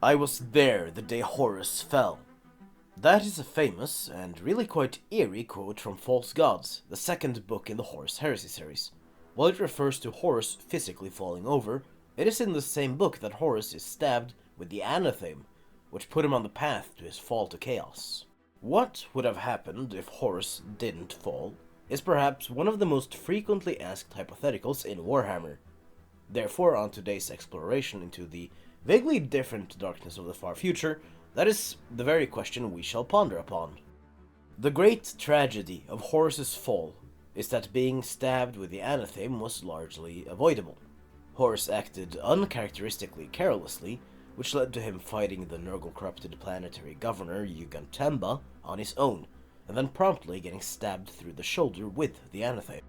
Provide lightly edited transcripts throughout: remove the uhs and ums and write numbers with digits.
I was there the day Horus fell. That is a famous and really quite eerie quote from False Gods, the second book in the Horus Heresy series. While it refers to Horus physically falling over, it is in the same book that Horus is stabbed with the anathema, which put him on the path to his fall to chaos. What would have happened if Horus didn't fall is perhaps one of the most frequently asked hypotheticals in Warhammer. Therefore, on today's exploration into the vaguely different darkness of the far future, that is the very question we shall ponder upon. The great tragedy of Horus's fall is that being stabbed with the anathema was largely avoidable. Horus acted uncharacteristically carelessly, which led to him fighting the Nurgle-corrupted planetary governor Yugantemba on his own, and then promptly getting stabbed through the shoulder with the anathema.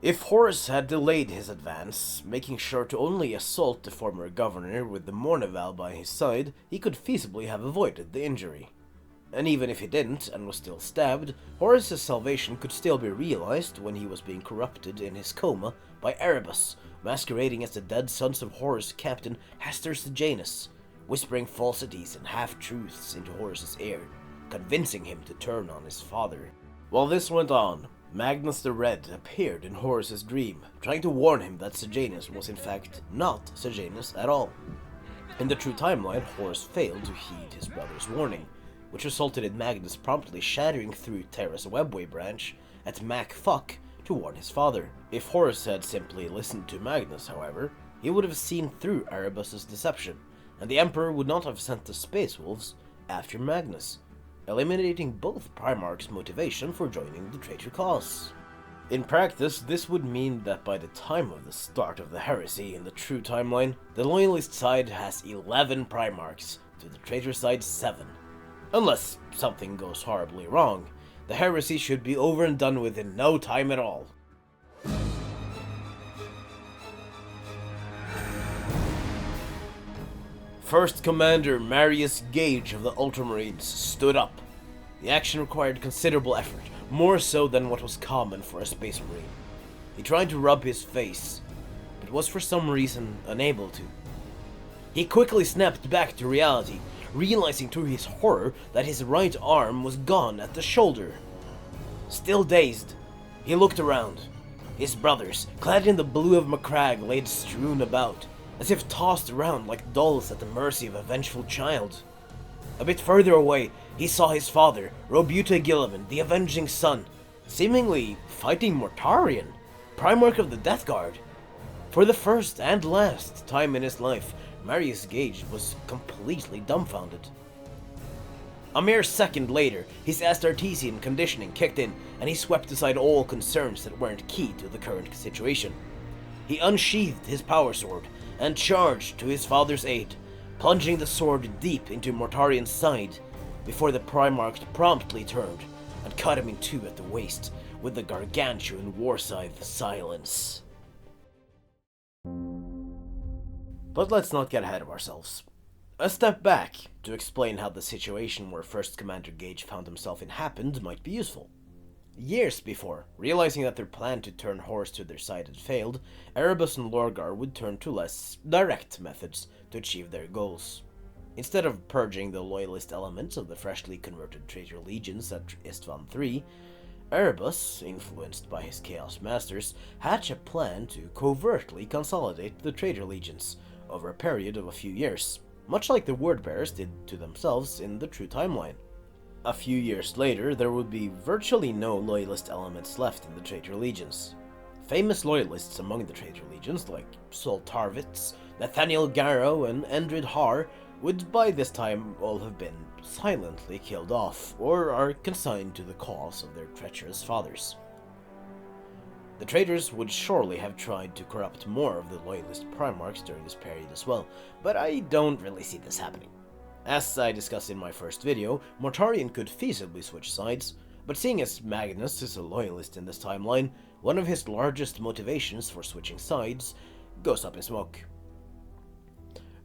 If Horus had delayed his advance, making sure to only assault the former governor with the Mournival by his side, he could feasibly have avoided the injury. And even if he didn't, and was still stabbed, Horus's salvation could still be realized when he was being corrupted in his coma by Erebus, masquerading as the dead sons of Horus' captain Hastur Sejanus, whispering falsities and half-truths into Horus's ear, convincing him to turn on his father. While this went on, Magnus the Red appeared in Horus's dream, trying to warn him that Sejanus was in fact not Sejanus at all. In the true timeline, Horus failed to heed his brother's warning, which resulted in Magnus promptly shattering through Terra's webway branch at Mach Fuck to warn his father. If Horus had simply listened to Magnus, however, he would have seen through Erebus's deception, and the Emperor would not have sent the Space Wolves after Magnus, eliminating both Primarch's motivation for joining the traitor cause. In practice, this would mean that by the time of the start of the heresy in the true timeline, the Loyalist side has 11 Primarchs, to the traitor side 7. Unless something goes horribly wrong, the heresy should be over and done with in no time at all. First Commander Marius Gage of the Ultramarines stood up. The action required considerable effort, more so than what was common for a Space Marine. He tried to rub his face, but was for some reason unable to. He quickly snapped back to reality, realizing to his horror that his right arm was gone at the shoulder. Still dazed, he looked around. His brothers, clad in the blue of Macragge, laid strewn about, as if tossed around like dolls at the mercy of a vengeful child. A bit further away, he saw his father, Robuta Gillivan, the Avenging Son, seemingly fighting Mortarion, Primarch of the Death Guard. For the first and last time in his life, Marius Gage was completely dumbfounded. A mere second later, his Astartesian conditioning kicked in, and he swept aside all concerns that weren't key to the current situation. He unsheathed his power sword and charged to his father's aid, plunging the sword deep into Mortarion's side, before the Primarch promptly turned and cut him in two at the waist with the gargantuan war scythe Silence. But let's not get ahead of ourselves. A step back to explain how the situation where First Commander Gage found himself in happened might be useful. Years before, realizing that their plan to turn Horus to their side had failed, Erebus and Lorgar would turn to less direct methods to achieve their goals. Instead of purging the loyalist elements of the freshly converted traitor legions at Istvan III, Erebus, influenced by his Chaos Masters, hatched a plan to covertly consolidate the traitor legions over a period of a few years, much like the Wordbearers did to themselves in the true timeline. A few years later, there would be virtually no loyalist elements left in the traitor legions. Famous loyalists among the traitor legions, like Sol Tarvitz, Nathaniel Garrow, and Endred Har, would by this time all have been silently killed off, or are consigned to the cause of their treacherous fathers. The traitors would surely have tried to corrupt more of the loyalist Primarchs during this period as well, but I don't really see this happening. As I discussed in my first video, Mortarion could feasibly switch sides, but seeing as Magnus is a loyalist in this timeline, one of his largest motivations for switching sides goes up in smoke.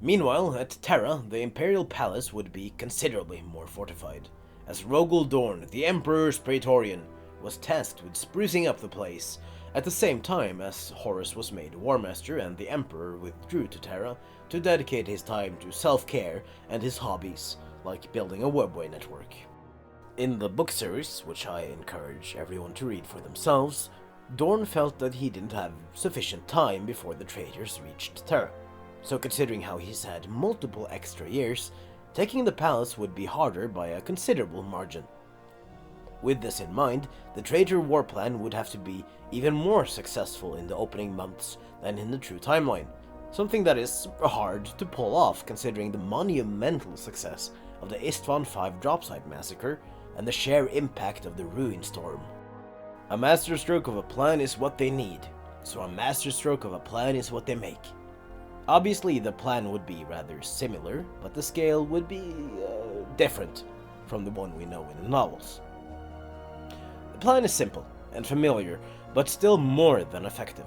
Meanwhile, at Terra, the Imperial Palace would be considerably more fortified, as Rogel Dorn, the Emperor's Praetorian, was tasked with sprucing up the place, at the same time as Horus was made War Master and the Emperor withdrew to Terra to dedicate his time to self-care and his hobbies, like building a webway network. In the book series, which I encourage everyone to read for themselves, Dorn felt that he didn't have sufficient time before the traitors reached Terra, so considering how he's had multiple extra years, taking the palace would be harder by a considerable margin. With this in mind, the traitor war plan would have to be even more successful in the opening months than in the true timeline, something that is hard to pull off considering the monumental success of the Istvan V dropsite massacre and the sheer impact of the Ruin Storm. A masterstroke of a plan is what they need, so a masterstroke of a plan is what they make. Obviously, the plan would be rather similar, but the scale would be different from the one we know in the novels. The plan is simple and familiar, but still more than effective.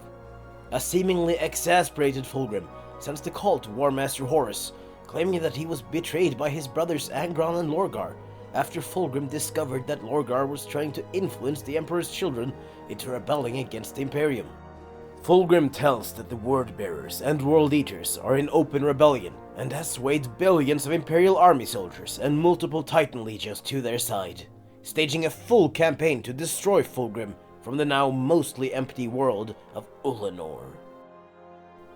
A seemingly exasperated Fulgrim sends the call to War Master Horus, claiming that he was betrayed by his brothers Angron and Lorgar, after Fulgrim discovered that Lorgar was trying to influence the Emperor's children into rebelling against the Imperium. Fulgrim tells that the Word-Bearers and World-Eaters are in open rebellion, and has swayed billions of Imperial army soldiers and multiple Titan legions to their side, staging a full campaign to destroy Fulgrim from the now mostly empty world of Ullanor.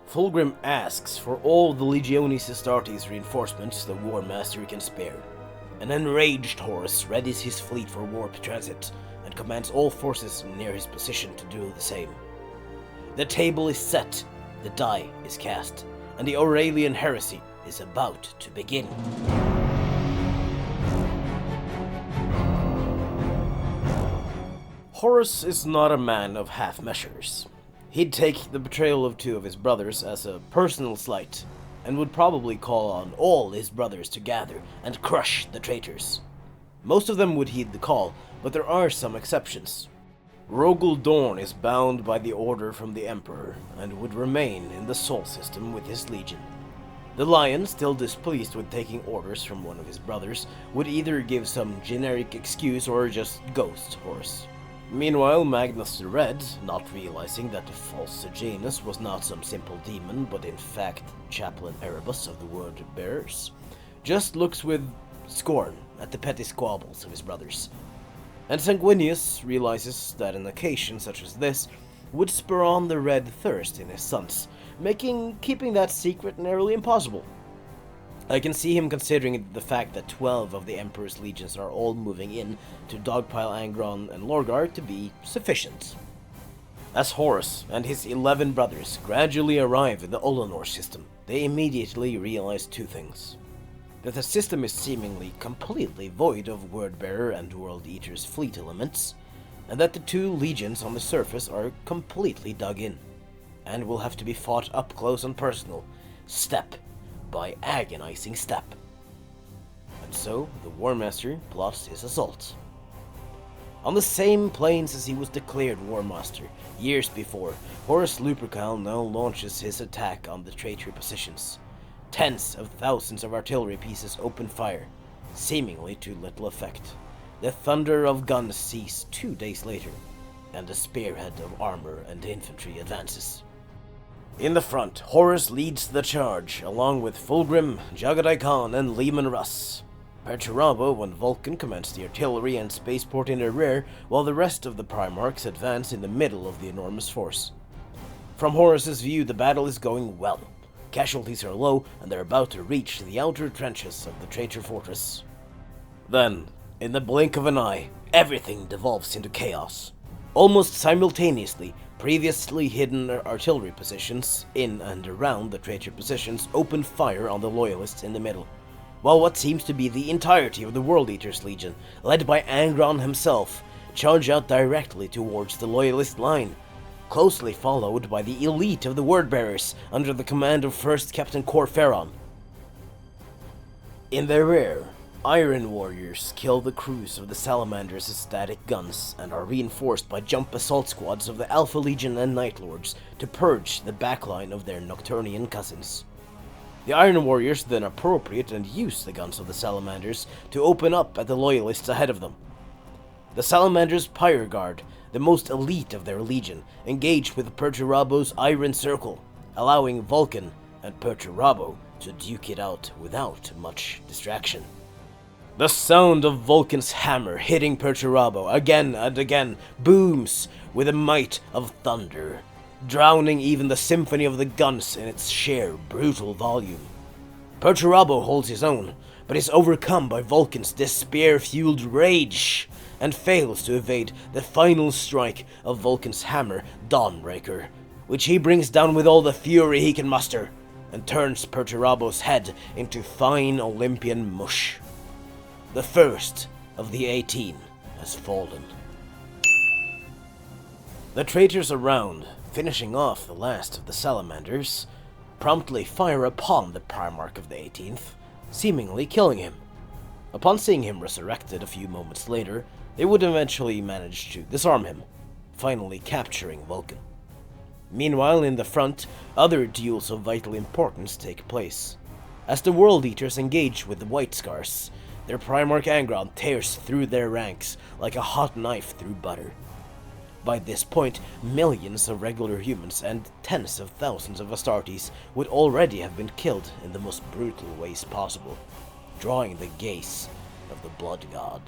Fulgrim asks for all the Legionis Astartes reinforcements the War Master can spare. An enraged Horus readies his fleet for warp transit and commands all forces near his position to do the same. The table is set, the die is cast, and the Aurelian heresy is about to begin. Horus is not a man of half measures. He'd take the betrayal of two of his brothers as a personal slight, and would probably call on all his brothers to gather and crush the traitors. Most of them would heed the call, but there are some exceptions. Rogel Dorn is bound by the order from the Emperor, and would remain in the Sol system with his legion. The Lion, still displeased with taking orders from one of his brothers, would either give some generic excuse or just ghost Horus. Meanwhile, Magnus the Red, not realizing that the false Sejanus was not some simple demon, but in fact Chaplain Erebus of the Word-Bearers, just looks with scorn at the petty squabbles of his brothers. And Sanguinius realizes that an occasion such as this would spur on the red thirst in his sons, making keeping that secret nearly impossible. I can see him considering the fact that 12 of the Emperor's legions are all moving in to dogpile Angron and Lorgar to be sufficient. As Horus and his 11 brothers gradually arrive in the Ullanor system, they immediately realize two things. That the system is seemingly completely void of Word-Bearer and World-Eater's fleet elements, and that the two legions on the surface are completely dug in, and will have to be fought up close and personal, step by agonizing step. And so, the War Master plots his assault. On the same plains as he was declared War Master years before, Horus Lupercal now launches his attack on the traitor positions. Tens of thousands of artillery pieces open fire, seemingly to little effect. The thunder of guns cease 2 days later, and the spearhead of armor and infantry advances. In the front, Horus leads the charge, along with Fulgrim, Jagadai Khan, and Leman Russ. Perturabo and Vulcan commence the artillery and spaceport in their rear, while the rest of the Primarchs advance in the middle of the enormous force. From Horus's view, the battle is going well. Casualties are low, and they're about to reach the outer trenches of the traitor fortress. Then, in the blink of an eye, everything devolves into chaos. Almost simultaneously, previously hidden artillery positions in and around the traitor positions open fire on the Loyalists in the middle, while what seems to be the entirety of the World-Eater's Legion, led by Angron himself, charge out directly towards the Loyalist line, closely followed by the elite of the Word-Bearers under the command of 1st Captain Cor Ferron. In their rear, Iron Warriors kill the crews of the Salamanders' static guns and are reinforced by jump assault squads of the Alpha Legion and Night Lords to purge the backline of their Nocturnian cousins. The Iron Warriors then appropriate and use the guns of the Salamanders to open up at the Loyalists ahead of them. The Salamanders' Pyre Guard the most elite of their legion, engage with Perturabo's Iron Circle, allowing Vulcan and Perturabo to duke it out without much distraction. The sound of Vulcan's hammer hitting Perturabo again and again booms with the might of thunder, drowning even the symphony of the guns in its sheer brutal volume. Perturabo holds his own, but is overcome by Vulcan's despair-fueled rage and fails to evade the final strike of Vulcan's hammer, Dawnbreaker, which he brings down with all the fury he can muster, and turns Perturabo's head into fine Olympian mush. The first of the 18 has fallen. The traitors around, finishing off the last of the salamanders, promptly fire upon the Primarch of the 18th, seemingly killing him. Upon seeing him resurrected a few moments later, they would eventually manage to disarm him, finally capturing Vulcan. Meanwhile, in the front, other duels of vital importance take place. As the World Eaters engage with the White Scars, their Primarch Angron tears through their ranks like a hot knife through butter. By this point, millions of regular humans and tens of thousands of Astartes would already have been killed in the most brutal ways possible, drawing the gaze of the Blood God.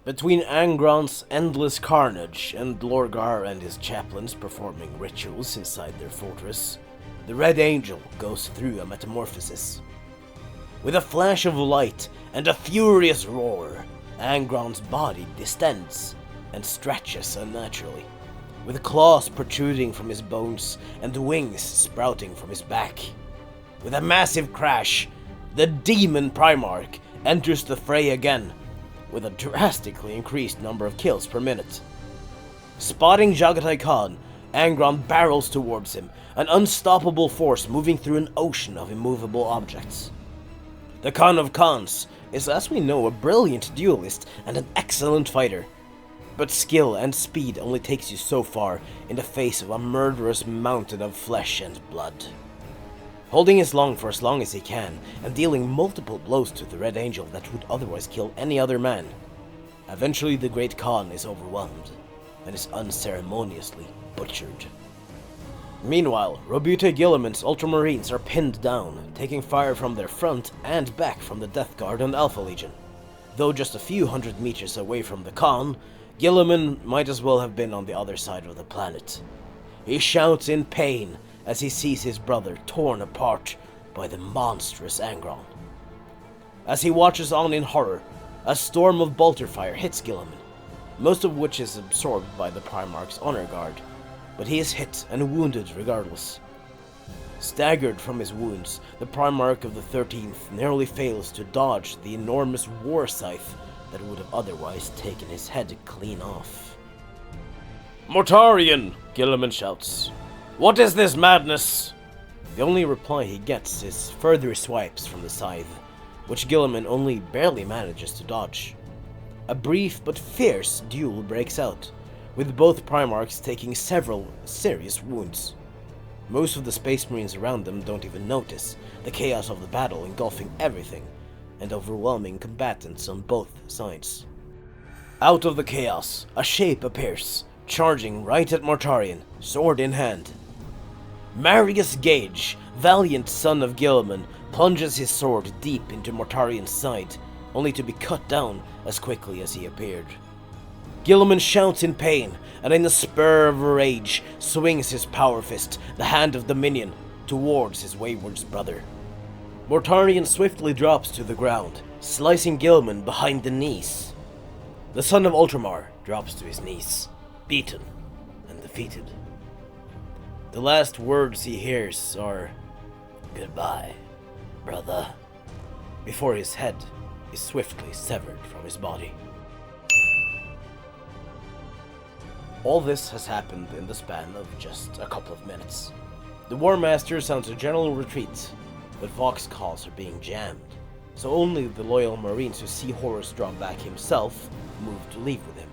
Between Angron's endless carnage and Lorgar and his chaplains performing rituals inside their fortress, the Red Angel goes through a metamorphosis. With a flash of light and a furious roar, Angron's body distends and stretches unnaturally, with claws protruding from his bones and wings sprouting from his back. With a massive crash, the Demon Primarch enters the fray again, with a drastically increased number of kills per minute. Spotting Jagatai Khan, Angron barrels towards him, an unstoppable force moving through an ocean of immovable objects. The Khan of Khans is, as we know, a brilliant duelist and an excellent fighter, but skill and speed only takes you so far in the face of a murderous mountain of flesh and blood. Holding his long for as long as he can, and dealing multiple blows to the Red Angel that would otherwise kill any other man, eventually the Great Khan is overwhelmed, and is unceremoniously butchered. Meanwhile, Robute Guilliman's Ultramarines are pinned down, taking fire from their front and back from the Death Guard and Alpha Legion. Though just a few hundred meters away from the Khan, Guilliman might as well have been on the other side of the planet. He shouts in pain as he sees his brother torn apart by the monstrous Angron. As he watches on in horror, a storm of bolter fire hits Guilliman, most of which is absorbed by the Primarch's honor guard, but he is hit and wounded regardless. Staggered from his wounds, the Primarch of the 13th nearly fails to dodge the enormous war scythe that would have otherwise taken his head clean off. "Mortarion!" Guilliman shouts. "What is this madness?" The only reply he gets is further swipes from the scythe, which Guilliman only barely manages to dodge. A brief but fierce duel breaks out, with both Primarchs taking several serious wounds. Most of the Space Marines around them don't even notice, the chaos of the battle engulfing everything, and overwhelming combatants on both sides. Out of the chaos, a shape appears, charging right at Mortarion, sword in hand. Marius Gage, valiant son of Guilliman, plunges his sword deep into Mortarion's side, only to be cut down as quickly as he appeared. Guilliman shouts in pain, and in a spur of rage, swings his power fist, the hand of Dominion, towards his wayward brother. Mortarion swiftly drops to the ground, slicing Guilliman behind the knees. The son of Ultramar drops to his knees, beaten and defeated. The last words he hears are, "Goodbye, brother," before his head is swiftly severed from his body. All this has happened in the span of just a couple of minutes. The War Master sounds a general retreat, but Vox calls are being jammed, so only the loyal Marines who see Horus draw back himself move to leave with him.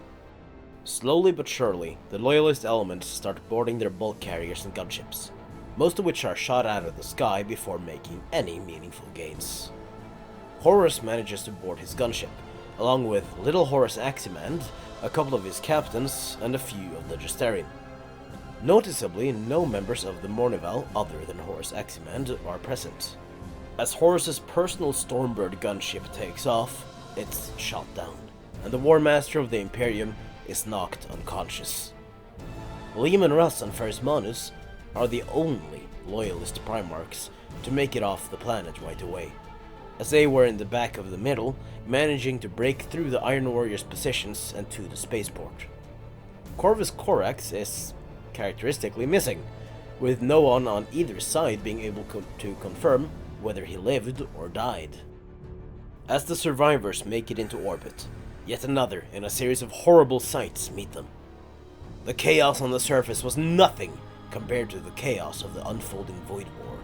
Slowly but surely, the Loyalist elements start boarding their bulk carriers and gunships, most of which are shot out of the sky before making any meaningful gains. Horus manages to board his gunship, along with Little Horus Aximand, a couple of his captains, and a few of the Justarian. Noticeably, no members of the Mournival other than Horus Aximand are present. As Horus's personal Stormbird gunship takes off, it's shot down, and the War Master of the Imperium is knocked unconscious. Leman Russ and Ferrus Manus are the only loyalist Primarchs to make it off the planet right away, as they were in the back of the middle, managing to break through the Iron Warriors' positions and to the spaceport. Corvus Corax is characteristically missing, with no one on either side being able to confirm whether he lived or died. As the survivors make it into orbit, yet another in a series of horrible sights meet them. The chaos on the surface was nothing compared to the chaos of the unfolding Void War.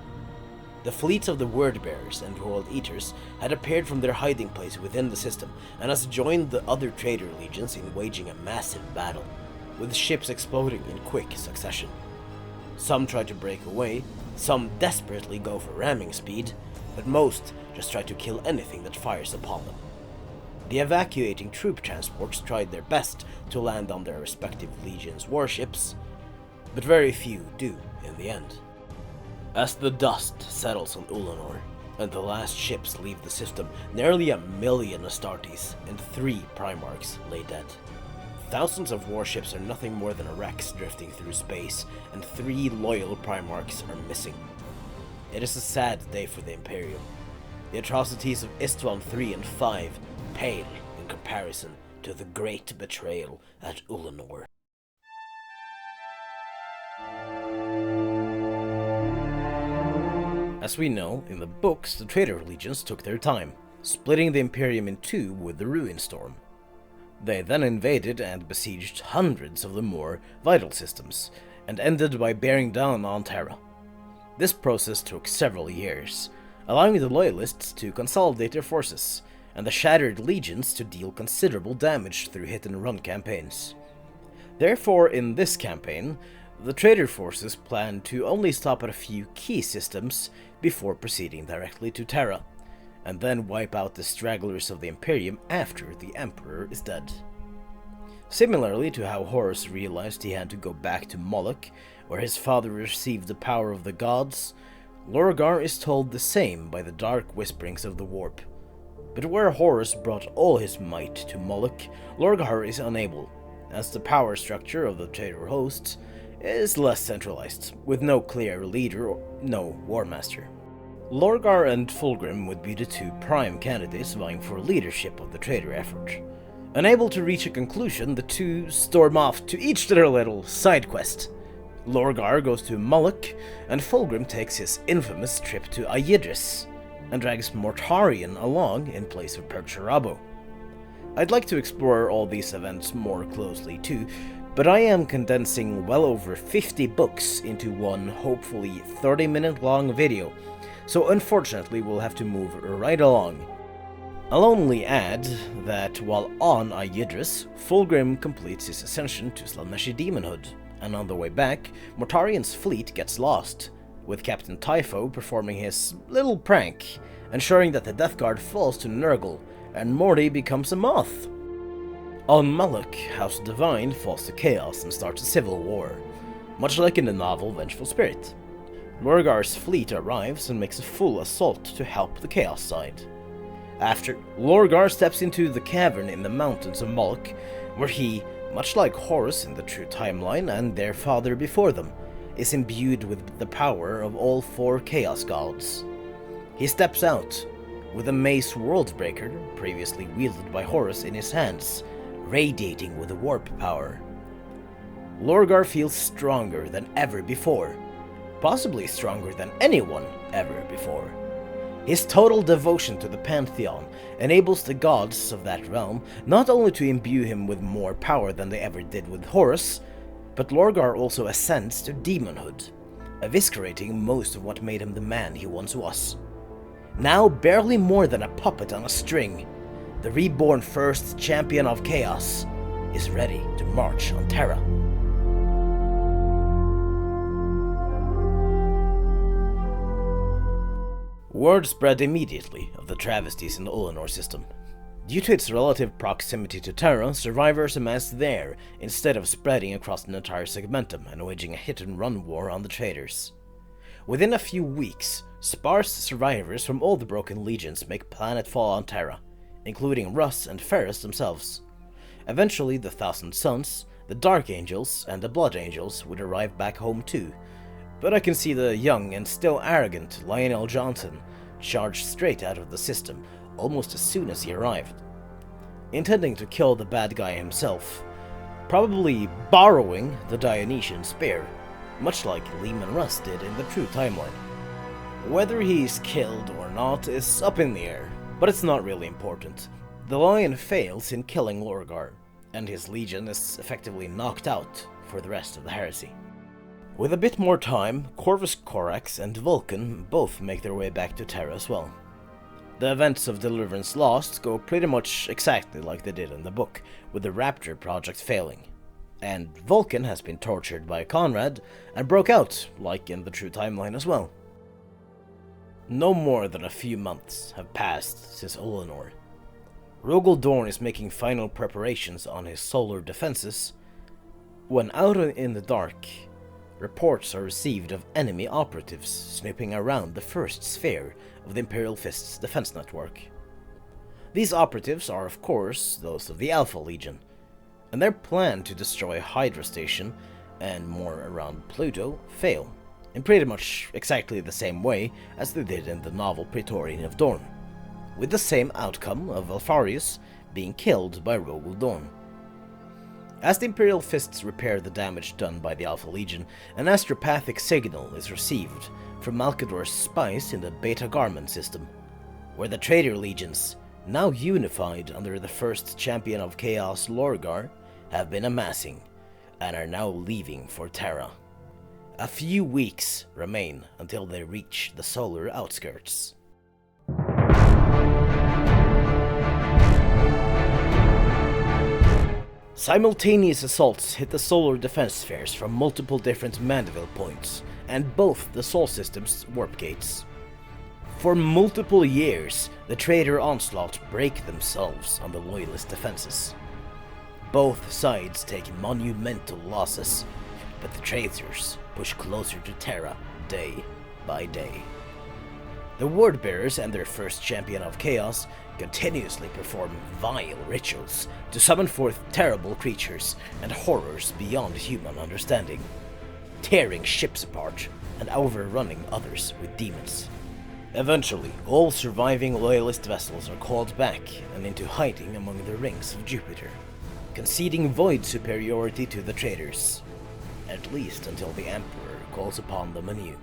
The fleets of the Wordbearers and World Eaters had appeared from their hiding place within the system and has joined the other traitor legions in waging a massive battle, with ships exploding in quick succession. Some try to break away, some desperately go for ramming speed, but most just try to kill anything that fires upon them. The evacuating troop transports tried their best to land on their respective legions' warships, but very few do in the end. As the dust settles on Ullanor, and the last ships leave the system, nearly 1 million Astartes and 3 Primarchs lay dead. Thousands of warships are nothing more than wrecks drifting through space, and 3 loyal Primarchs are missing. It is a sad day for the Imperium. The atrocities of Istvan III and V pale in comparison to the great betrayal at Ullanor. As we know, in the books, the traitor legions took their time, splitting the Imperium in two with the Ruin Storm. They then invaded and besieged hundreds of the more vital systems, and ended by bearing down on Terra. This process took several years, allowing the Loyalists to consolidate their forces, and the shattered legions to deal considerable damage through hit-and-run campaigns. Therefore, in this campaign, the traitor forces planned to only stop at a few key systems before proceeding directly to Terra, and then wipe out the stragglers of the Imperium after the Emperor is dead. Similarly to how Horus realized he had to go back to Moloch, where his father received the power of the gods, Lorgar is told the same by the dark whisperings of the Warp. But where Horus brought all his might to Moloch, Lorgar is unable, as the power structure of the traitor hosts is less centralized, with no clear leader or no War Master. Lorgar and Fulgrim would be the two prime candidates vying for leadership of the traitor effort. Unable to reach a conclusion, the two storm off to each their little side quest. Lorgar goes to Moloch, and Fulgrim takes his infamous trip to Aegidris, and drags Mortarion along in place of Perturabo. I'd like to explore all these events more closely too, but I am condensing well over 50 books into one hopefully 30-minute long video, so unfortunately we'll have to move right along. I'll only add that while on Aegidris, Fulgrim completes his ascension to Slaaneshi Demonhood, and on the way back, Mortarion's fleet gets lost, with Captain Typho performing his little prank, ensuring that the Death Guard falls to Nurgle, and Morty becomes a moth. On Moloch, House Divine falls to chaos and starts a civil war, much like in the novel Vengeful Spirit. Lorgar's fleet arrives and makes a full assault to help the Chaos side. After, Lorgar steps into the cavern in the mountains of Moloch, where he, much like Horus in the true timeline and their father before them, is imbued with the power of all 4 Chaos Gods. He steps out, with a mace Worldbreaker, previously wielded by Horus, in his hands, radiating with the warp power. Lorgar feels stronger than ever before, possibly stronger than anyone ever before. His total devotion to the Pantheon enables the gods of that realm not only to imbue him with more power than they ever did with Horus, but Lorgar also ascends to demonhood, eviscerating most of what made him the man he once was. Now barely more than a puppet on a string, the reborn first champion of chaos is ready to march on Terra. Word spread immediately of the travesties in the Ullanor system. Due to its relative proximity to Terra, survivors amass there instead of spreading across an entire segmentum and waging a hit-and-run war on the traitors. Within a few weeks, sparse survivors from all the Broken Legions make planetfall on Terra, including Russ and Ferris themselves. Eventually, the Thousand Sons, the Dark Angels, and the Blood Angels would arrive back home too, but I can see the young and still arrogant Lionel Johnson charge straight out of the system almost as soon as he arrived, intending to kill the bad guy himself, probably borrowing the Dionysian spear, much like Lehman Russ did in the true timeline. Whether he's killed or not is up in the air, but it's not really important. The Lion fails in killing Lorgar, and his legion is effectively knocked out for the rest of the heresy. With a bit more time, Corvus Corax and Vulcan both make their way back to Terra as well. The events of Deliverance Lost go pretty much exactly like they did in the book, with the Raptor project failing. And Vulcan has been tortured by Conrad and broke out, like in the true timeline as well. No more than a few months have passed since Ullanor. Rogel Dorn is making final preparations on his solar defenses, when out in the dark, reports are received of enemy operatives snooping around the first sphere of the Imperial Fist's defense network. These operatives are, of course, those of the Alpha Legion, and their plan to destroy Hydra Station and more around Pluto fail, in pretty much exactly the same way as they did in the novel Praetorian of Dorn, with the same outcome of Alpharius being killed by Rogel Dorn. As the Imperial Fists repair the damage done by the Alpha Legion, an astropathic signal is received from Malkador's spies in the Beta Garment system, where the traitor legions, now unified under the first champion of Chaos Lorgar, have been amassing, and are now leaving for Terra. A few weeks remain until they reach the solar outskirts. Simultaneous assaults hit the solar defense spheres from multiple different Mandeville points, and both the Sol System's warp gates. For multiple years, the traitor onslaught break themselves on the Loyalist defenses. Both sides take monumental losses, but the traitors push closer to Terra day by day. The Wordbearers and their first champion of Chaos continuously perform vile rituals to summon forth terrible creatures and horrors beyond human understanding, tearing ships apart and overrunning others with demons. Eventually, all surviving Loyalist vessels are called back and into hiding among the rings of Jupiter, conceding void superiority to the traitors, at least until the Emperor calls upon them anew.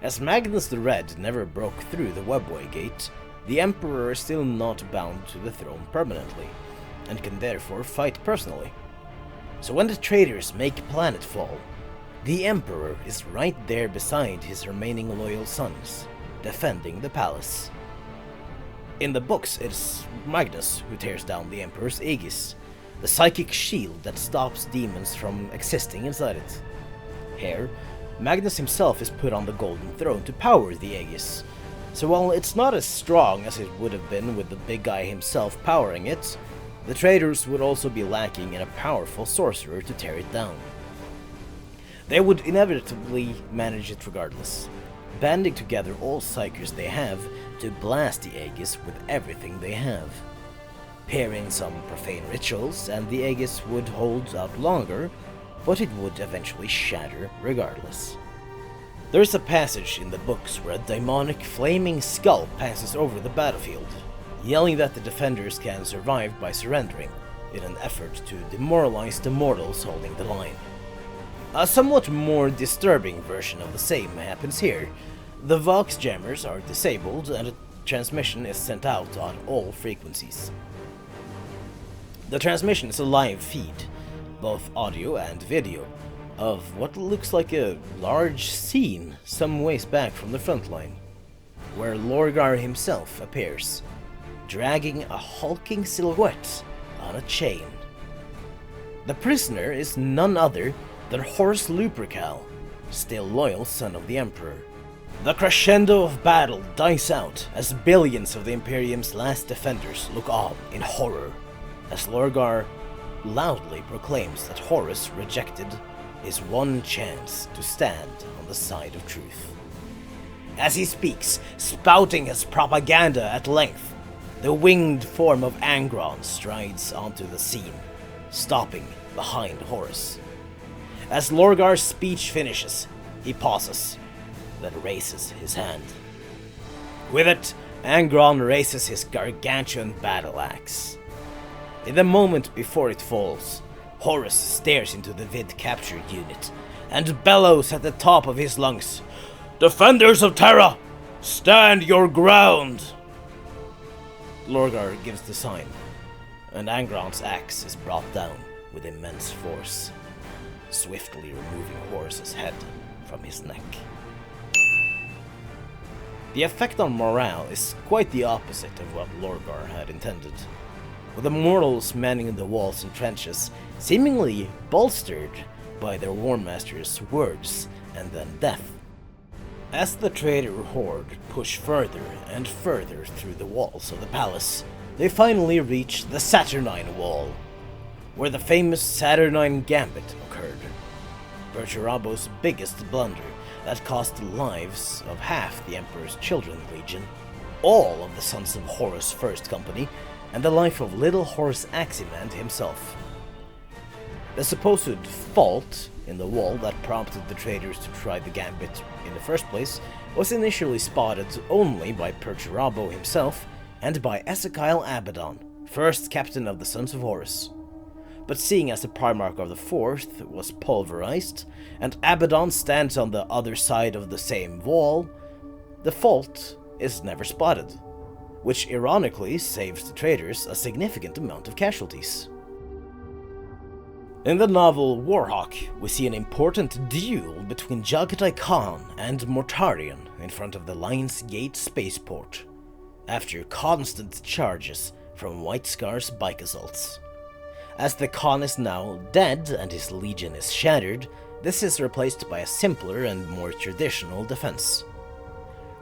As Magnus the Red never broke through the Webway Gate, the Emperor is still not bound to the throne permanently, and can therefore fight personally. So when the traitors make planetfall, the Emperor is right there beside his remaining loyal sons, defending the palace. In the books, it's Magnus who tears down the Emperor's Aegis, the psychic shield that stops demons from existing inside it. Here, Magnus himself is put on the Golden Throne to power the Aegis, so while it's not as strong as it would have been with the big guy himself powering it, the traitors would also be lacking in a powerful sorcerer to tear it down. They would inevitably manage it regardless, banding together all psykers they have to blast the Aegis with everything they have. Pairing some profane rituals, and the Aegis would hold out longer, but it would eventually shatter regardless. There's a passage in the books where a demonic flaming skull passes over the battlefield, yelling that the defenders can survive by surrendering, in an effort to demoralize the mortals holding the line. A somewhat more disturbing version of the same happens here. The Vox jammers are disabled and a transmission is sent out on all frequencies. The transmission is a live feed, both audio and video, of what looks like a large scene some ways back from the front line, where Lorgar himself appears, dragging a hulking silhouette on a chain. The prisoner is none other than Horus Lupercal, still loyal son of the Emperor, The crescendo of battle dies out as billions of the Imperium's last defenders look on in horror, as Lorgar loudly proclaims that Horus rejected his one chance to stand on the side of truth. As he speaks, spouting his propaganda at length, the winged form of Angron strides onto the scene, stopping behind Horus. As Lorgar's speech finishes, he pauses, then raises his hand. With it, Angron raises his gargantuan battle axe. In the moment before it falls, Horus stares into the vid capture unit and bellows at the top of his lungs, "Defenders of Terra, stand your ground!" Lorgar gives the sign, and Angron's axe is brought down with immense force, swiftly removing Horus's head from his neck. The effect on morale is quite the opposite of what Lorgar had intended, with the mortals manning the walls and trenches seemingly bolstered by their War Master's words and then death. As the traitor horde push further and further through the walls of the palace, they finally reach the Saturnine Wall, where the famous Saturnine Gambit occurred, Perturabo's biggest blunder that cost the lives of half the Emperor's Children Legion, all of the Sons of Horus First Company, and the life of little Horus Aximand himself. The supposed fault in the wall that prompted the traitors to try the Gambit in the first place was initially spotted only by Perturabo himself and by Ezekiel Abaddon, first captain of the Sons of Horus. But seeing as the Primarch of the Fourth was pulverized, and Abaddon stands on the other side of the same wall, the fault is never spotted, which ironically saves the traitors a significant amount of casualties. In the novel Warhawk, we see an important duel between Jagatai Khan and Mortarion in front of the Lion's Gate spaceport, after constant charges from White Scar's bike assaults. As the Khan is now dead and his legion is shattered, this is replaced by a simpler and more traditional defense.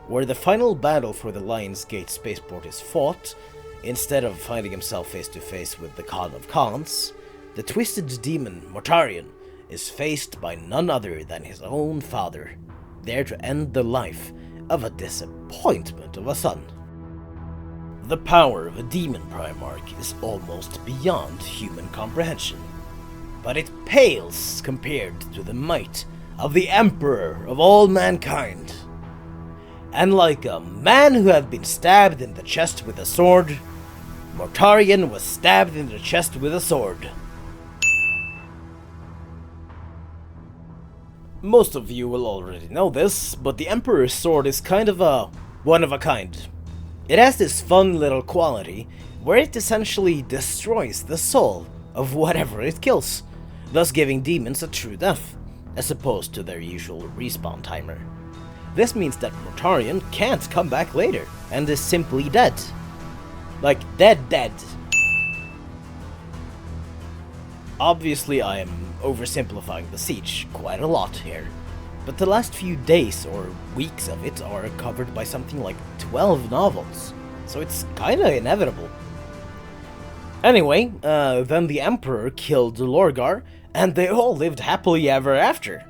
Where the final battle for the Lion's Gate spaceport is fought, instead of finding himself face to face with the Khan of Khans, the twisted demon Mortarion is faced by none other than his own father, there to end the life of a disappointment of a son. The power of a demon Primarch is almost beyond human comprehension, but it pales compared to the might of the Emperor of all mankind. And like a man who had been stabbed in the chest with a sword, Mortarion was stabbed in the chest with a sword. Most of you will already know this, but the Emperor's sword is kind of a one-of-a-kind. It has this fun little quality where it essentially destroys the soul of whatever it kills, thus giving demons a true death, as opposed to their usual respawn timer. This means that Mortarion can't come back later, and is simply dead. Like, dead. Obviously I am oversimplifying the siege quite a lot here, but the last few days or weeks of it are covered by something like 12 novels, so it's kinda inevitable. Anyway, then the Emperor killed Lorgar, and they all lived happily ever after.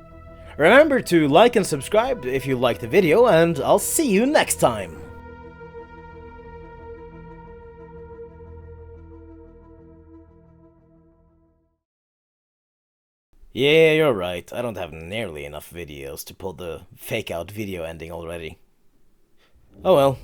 Remember to like and subscribe if you liked the video, and I'll see you next time! Yeah, you're right, I don't have nearly enough videos to pull the fake-out video ending already. Oh well.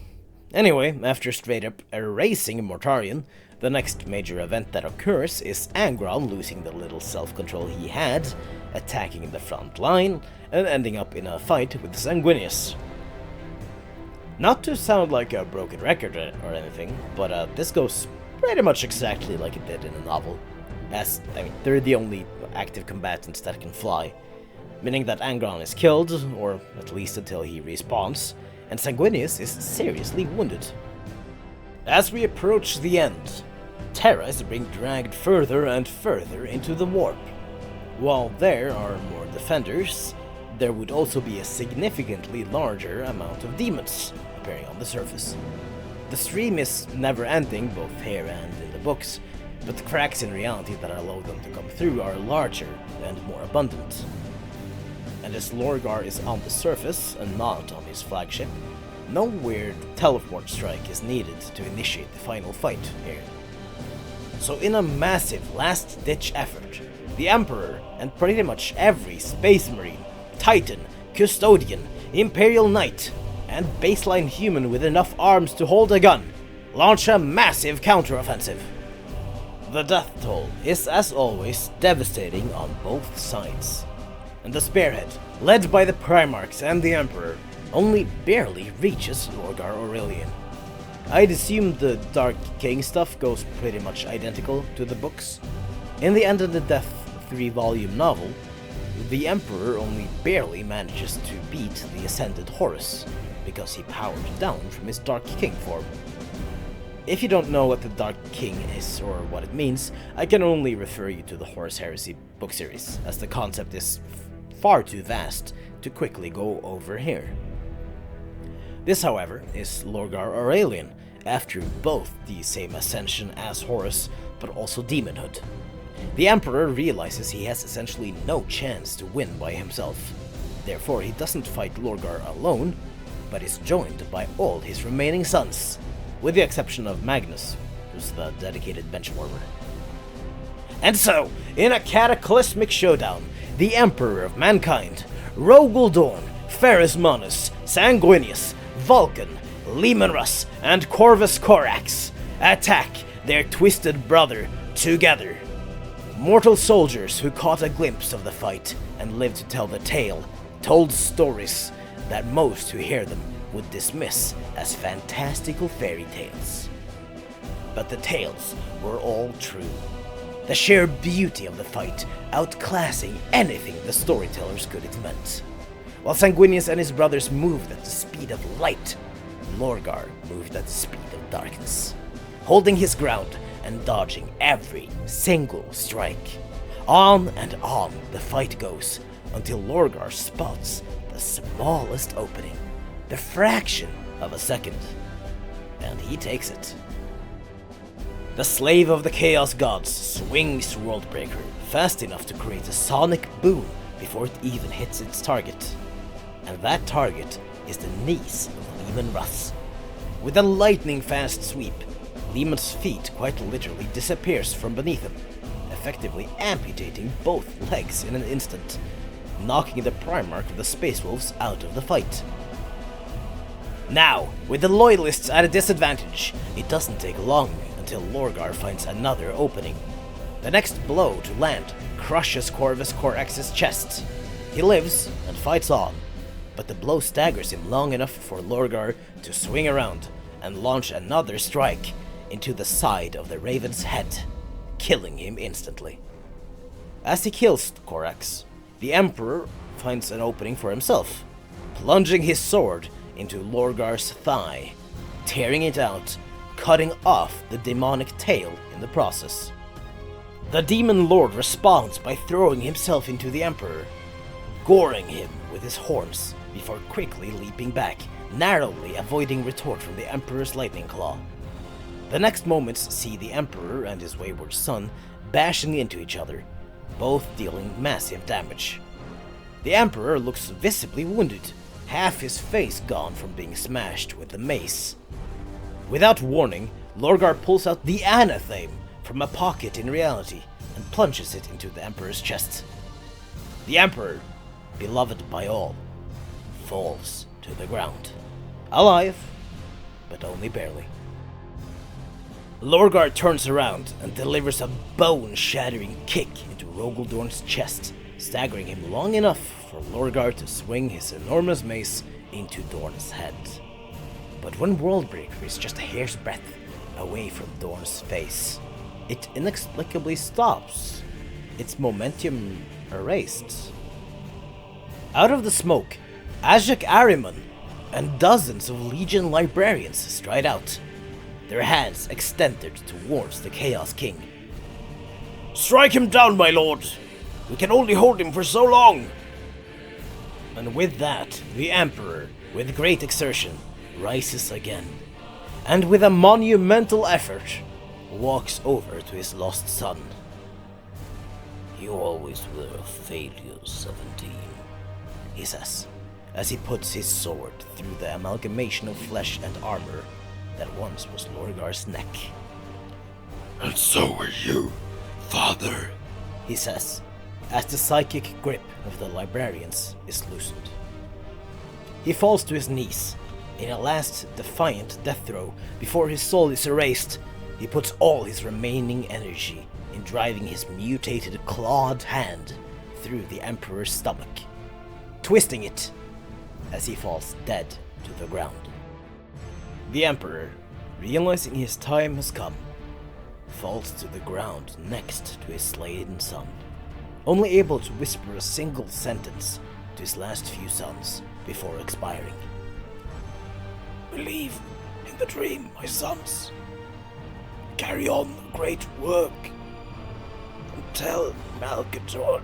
Anyway, after straight up erasing Mortarion, the next major event that occurs is Angron losing the little self-control he had, attacking the front line, and ending up in a fight with Sanguinius. Not to sound like a broken record or anything, but this goes pretty much exactly like it did in the novel. As, they're the only active combatants that can fly, meaning that Angron is killed, or at least until he respawns, and Sanguinius is seriously wounded. As we approach the end, Terra is being dragged further and further into the warp. While there are more defenders, there would also be a significantly larger amount of demons appearing on the surface. The stream is never-ending, both here and in the books, but the cracks in reality that allow them to come through are larger and more abundant. And as Lorgar is on the surface and not on his flagship, no weird teleport strike is needed to initiate the final fight here. So in a massive last-ditch effort, the Emperor and pretty much every Space Marine, Titan, Custodian, Imperial Knight, and baseline human with enough arms to hold a gun launch a massive counteroffensive. The death toll is, as always, devastating on both sides, and the spearhead, led by the Primarchs and the Emperor, only barely reaches Lorgar Aurelian. I'd assume the Dark King stuff goes pretty much identical to the books. In the End of the Death 3-volume novel, the Emperor only barely manages to beat the Ascended Horus, because he powered down from his Dark King form. If you don't know what the Dark King is or what it means, I can only refer you to the Horus Heresy book series, as the concept is far too vast to quickly go over here. This, however, is Lorgar Aurelian, after both the same ascension as Horus, but also demonhood. The Emperor realizes he has essentially no chance to win by himself. Therefore, he doesn't fight Lorgar alone, but is joined by all his remaining sons, with the exception of Magnus, who's the dedicated benchwarmer. And so, in a cataclysmic showdown, the Emperor of Mankind, Rogul Pharasmanes, Sanguinius, Vulcan, Lemanrus, and Corvus Corax attack their twisted brother together. Mortal soldiers who caught a glimpse of the fight and lived to tell the tale told stories that most who hear them would dismiss as fantastical fairy tales. But the tales were all true. The sheer beauty of the fight outclassing anything the storytellers could invent. While Sanguinius and his brothers moved at the speed of light, Lorgar moved at the speed of darkness, holding his ground and dodging every single strike. On and on the fight goes, until Lorgar spots the smallest opening, the fraction of a second, and he takes it. The Slave of the Chaos Gods swings Worldbreaker fast enough to create a sonic boom before it even hits its target. And that target is the knees of Lemanrus. With a lightning-fast sweep, Leman's feet quite literally disappears from beneath him, effectively amputating both legs in an instant, knocking the Primarch of the Space Wolves out of the fight. Now, with the Loyalists at a disadvantage, it doesn't take long until Lorgar finds another opening. The next blow to land crushes Corvus Corax's chest. He lives and fights on, but the blow staggers him long enough for Lorgar to swing around and launch another strike into the side of the Raven's head, killing him instantly. As he kills Corax, the Emperor finds an opening for himself, plunging his sword into Lorgar's thigh, tearing it out, cutting off the demonic tail in the process. The Demon Lord responds by throwing himself into the Emperor, goring him with his horns before quickly leaping back, narrowly avoiding retort from the Emperor's lightning claw. The next moments see the Emperor and his wayward son bashing into each other, both dealing massive damage. The Emperor looks visibly wounded, half his face gone from being smashed with the mace. Without warning, Lorgar pulls out the Anatheme from a pocket in reality and plunges it into the Emperor's chest. The Emperor, beloved by all, falls to the ground. Alive, but only barely. Lorgar turns around and delivers a bone-shattering kick into Rogul chest, staggering him long enough for Lorgar to swing his enormous mace into Dorn's head. But when Worldbreaker is just a hair's breadth away from Dorn's face, it inexplicably stops, its momentum erased. Out of the smoke, Ajak Ahriman and dozens of Legion librarians stride out, their hands extended towards the Chaos King. "Strike him down, my lord! We can only hold him for so long!" And with that, the Emperor, with great exertion, rises again, and with a monumental effort, walks over to his lost son. "You always were a failure, 17, he says, as he puts his sword through the amalgamation of flesh and armor that once was Lorgar's neck. "And so were you, father," he says, as the psychic grip of the librarians is loosened. He falls to his knees. In a last defiant death throw, before his soul is erased, he puts all his remaining energy in driving his mutated clawed hand through the Emperor's stomach, twisting it as he falls dead to the ground. The Emperor, realizing his time has come, falls to the ground next to his slain son, only able to whisper a single sentence to his last few sons before expiring. "Believe in the dream, my sons. Carry on the great work. And tell Malcator."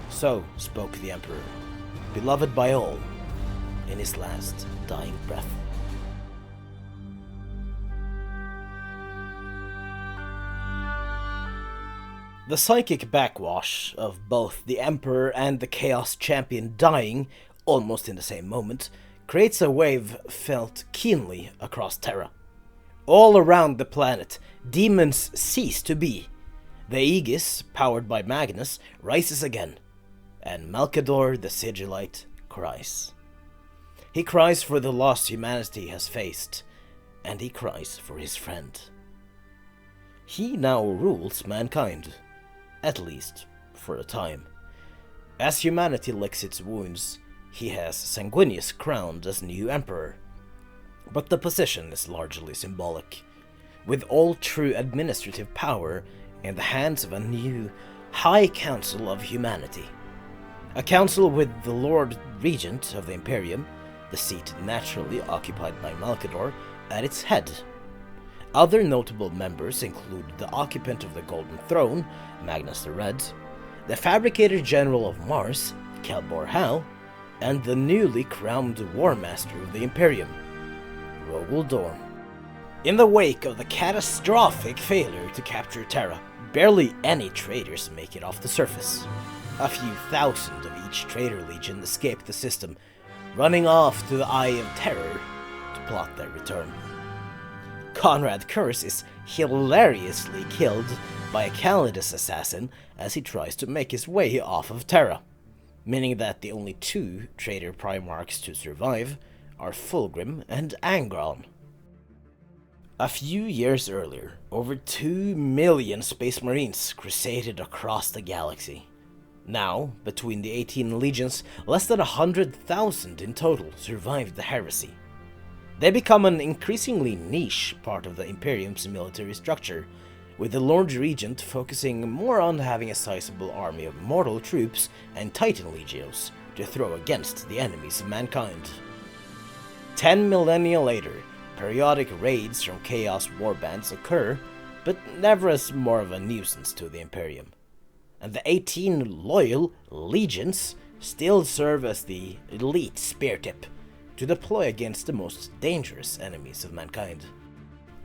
So spoke the Emperor, beloved by all, in his last dying breath. The psychic backwash of both the Emperor and the Chaos Champion dying, almost in the same moment, creates a wave felt keenly across Terra. All around the planet, demons cease to be. The Aegis, powered by Magnus, rises again, and Malcador the Sigillite cries. He cries for the loss humanity has faced, and he cries for his friend. He now rules mankind, at least for a time. As humanity licks its wounds, he has Sanguinius crowned as new emperor. But the position is largely symbolic, with all true administrative power in the hands of a new High Council of Humanity. A council with the Lord Regent of the Imperium, the seat naturally occupied by Malcador, at its head. Other notable members include the occupant of the Golden Throne, Magnus the Red, the Fabricator General of Mars, Kelbor Hal, and the newly crowned War Master of the Imperium, Rogul Dorn. In the wake of the catastrophic failure to capture Terra, barely any traitors make it off the surface. A few thousand of each traitor legion escape the system, running off to the Eye of Terror to plot their return. Conrad Curse is hilariously killed by a Calidus assassin as he tries to make his way off of Terra, meaning that the only two traitor Primarchs to survive are Fulgrim and Angron. A few years earlier, over 2 million Space Marines crusaded across the galaxy. Now, between the 18 legions, less than 100,000 in total survived the heresy. They become an increasingly niche part of the Imperium's military structure, with the Lord Regent focusing more on having a sizable army of mortal troops and Titan legios to throw against the enemies of mankind. 10 millennia later, periodic raids from Chaos warbands occur, but never as more of a nuisance to the Imperium. And the 18 loyal legions still serve as the elite spear tip to deploy against the most dangerous enemies of mankind.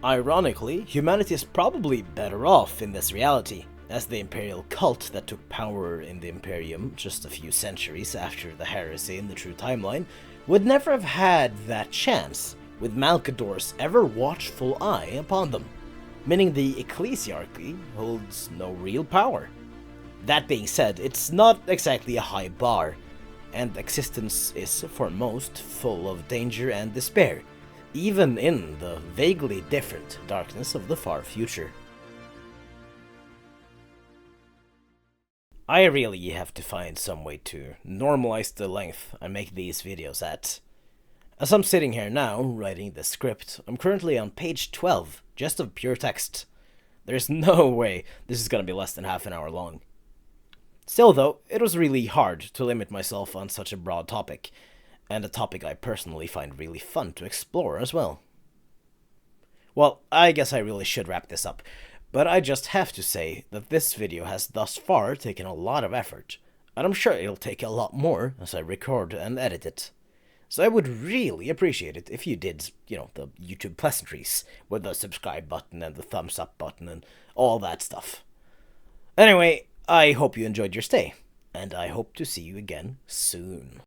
Ironically, humanity is probably better off in this reality, as the imperial cult that took power in the Imperium just a few centuries after the heresy in the true timeline would never have had that chance with Malcador's ever-watchful eye upon them, meaning the ecclesiarchy holds no real power. That being said, it's not exactly a high bar, and existence is, for most, full of danger and despair, even in the vaguely different darkness of the far future. I really have to find some way to normalize the length I make these videos at. As I'm sitting here now, writing the script, I'm currently on page 12, just of pure text. There's no way this is gonna be less than half an hour long. Still though, it was really hard to limit myself on such a broad topic, and a topic I personally find really fun to explore as well. Well, I guess I really should wrap this up, but I just have to say that this video has thus far taken a lot of effort, And I'm sure it'll take a lot more as I record and edit it. So I would really appreciate it if you did, the YouTube pleasantries with the subscribe button and the thumbs up button and all that stuff. Anyway, I hope you enjoyed your stay, and I hope to see you again soon.